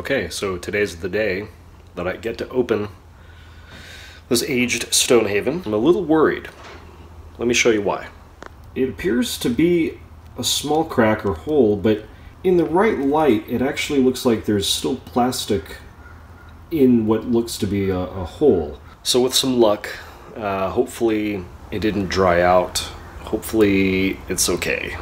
Okay, so today's the day that I get to open this aged Stonehaven. I'm a little worried. Let me show you why. It appears to be a small crack or hole, but in the right light, it actually looks like there's still plastic in what looks to be a hole. So with some luck, hopefully it didn't dry out. Hopefully it's okay.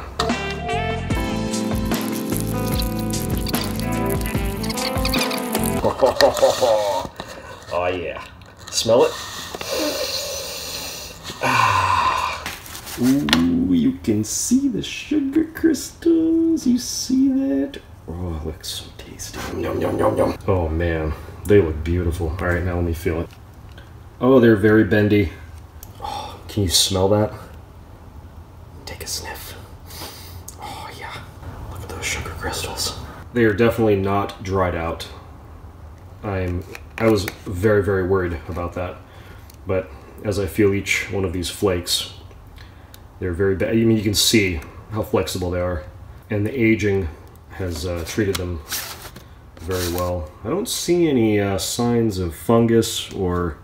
Oh yeah. Smell it? Ooh, you can see the sugar crystals. You see that? Oh, it looks so tasty. Yum, yum, yum, yum. Oh man, they look beautiful. All right, now let me feel it. Oh, they're very bendy. Oh, can you smell that? Take a sniff. Oh yeah, look at those sugar crystals. They are definitely not dried out. I was very, very worried about that, but as I feel each one of these flakes, they're very bad. I mean, you can see how flexible they are, and the aging has treated them very well. I don't see any signs of fungus or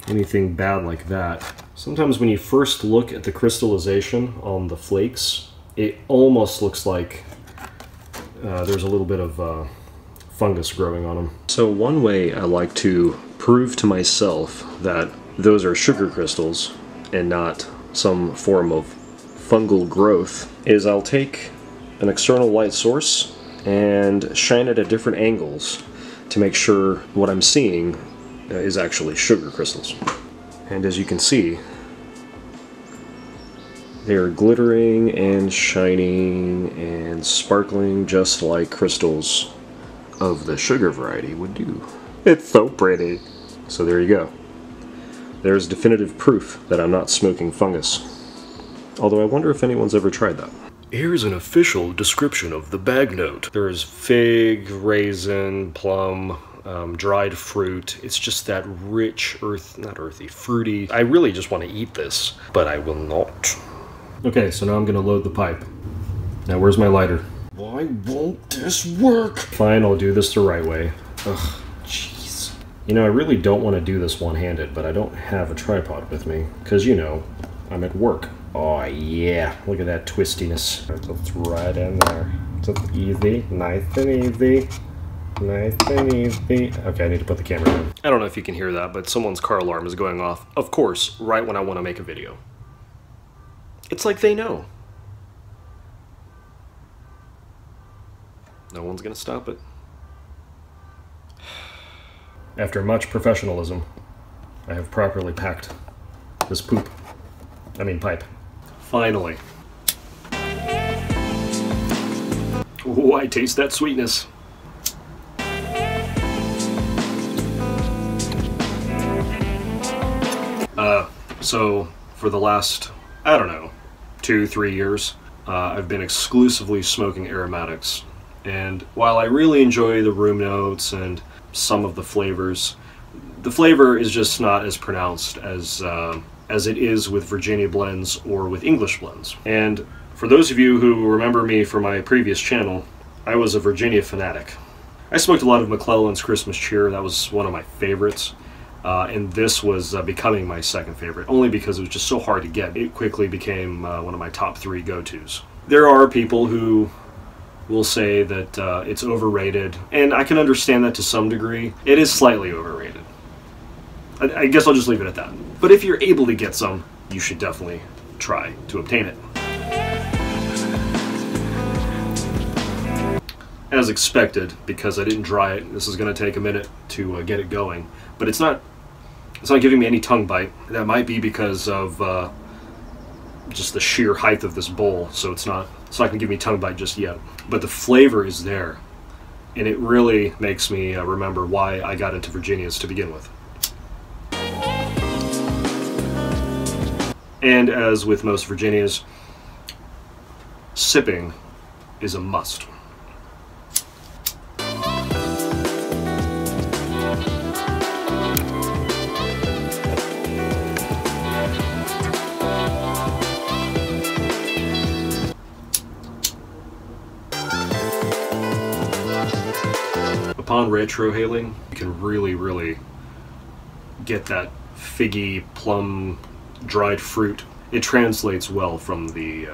anything bad like that. Sometimes when you first look at the crystallization on the flakes, it almost looks like there's a little bit of fungus growing on them. So one way I like to prove to myself that those are sugar crystals and not some form of fungal growth is I'll take an external light source and shine it at different angles to make sure what I'm seeing is actually sugar crystals. And as you can see, they are glittering and shining and sparkling just like crystals of the sugar variety would do. It's so pretty. So there you go. There's definitive proof that I'm not smoking fungus. Although I wonder if anyone's ever tried that. Here's an official description of the bag note. There's fig, raisin, plum, dried fruit. It's just that rich, not earthy, fruity. I really just want to eat this, but I will not. Okay, so now I'm gonna load the pipe. Now where's my lighter? Why won't this work? Fine, I'll do this the right way. Ugh, jeez. You know, I really don't want to do this one-handed, but I don't have a tripod with me, because, you know, I'm at work. Oh, yeah. Look at that twistiness. It's right in there. Just easy. Nice and easy. Nice and easy. Okay, I need to put the camera down. I don't know if you can hear that, but someone's car alarm is going off. Of course, right when I want to make a video. It's like they know. No one's gonna stop it. After much professionalism, I have properly packed this pipe. Finally. Oh, I taste that sweetness. So for the last, I don't know, 2-3 years, I've been exclusively smoking aromatics. And while I really enjoy the room notes and some of the flavors, the flavor is just not as pronounced as it is with Virginia blends or with English blends. And for those of you who remember me from my previous channel, I was a Virginia fanatic. I smoked a lot of McClelland's Christmas Cheer. That was one of my favorites. And this was becoming my second favorite, only because it was just so hard to get. It quickly became one of my top 3 go-tos. There are people who will say that it's overrated, and I can understand that to some degree. It is slightly overrated. I guess I'll just leave it at that. But if you're able to get some, you should definitely try to obtain it. As expected, because I didn't dry it, this is going to take a minute to get it going. But it's not giving me any tongue bite. That might be because of just the sheer height of this bowl, so it's not going to give me tongue bite just yet. But the flavor is there, and it really makes me remember why I got into Virginias to begin with. And as with most Virginias, sipping is a must. Upon retrohaling, you can really get that figgy, plum, dried fruit. It translates well from the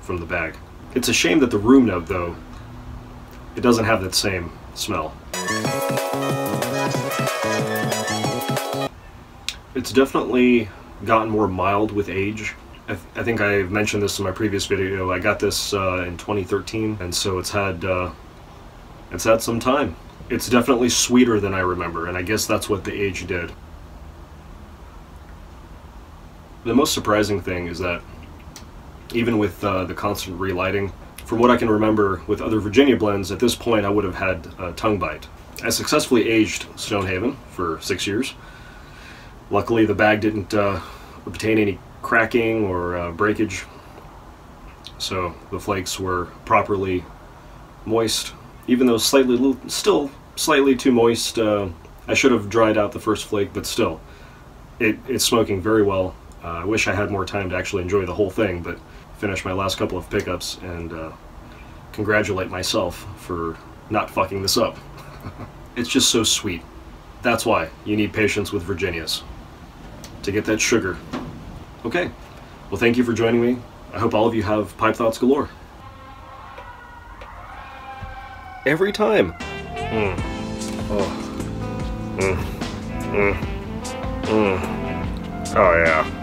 bag. It's a shame that the room note, though, it doesn't have that same smell. It's definitely gotten more mild with age. I think I mentioned this in my previous video. I got this in 2013, and so it's had some time. It's definitely sweeter than I remember, and I guess that's what the age did. The most surprising thing is that even with the constant relighting, from what I can remember with other Virginia blends, at this point I would have had a tongue bite. I successfully aged Stonehaven for 6 years. Luckily the bag didn't obtain any cracking or breakage, so the flakes were properly moist. Even though still slightly too moist, I should have dried out the first flake, but still, it's smoking very well. I wish I had more time to actually enjoy the whole thing, but finish my last couple of pickups and congratulate myself for not fucking this up. It's just so sweet. That's why you need patience with Virginias, to get that sugar. Okay, well thank you for joining me. I hope all of you have pipe thoughts galore. Every time. Oh. Oh yeah.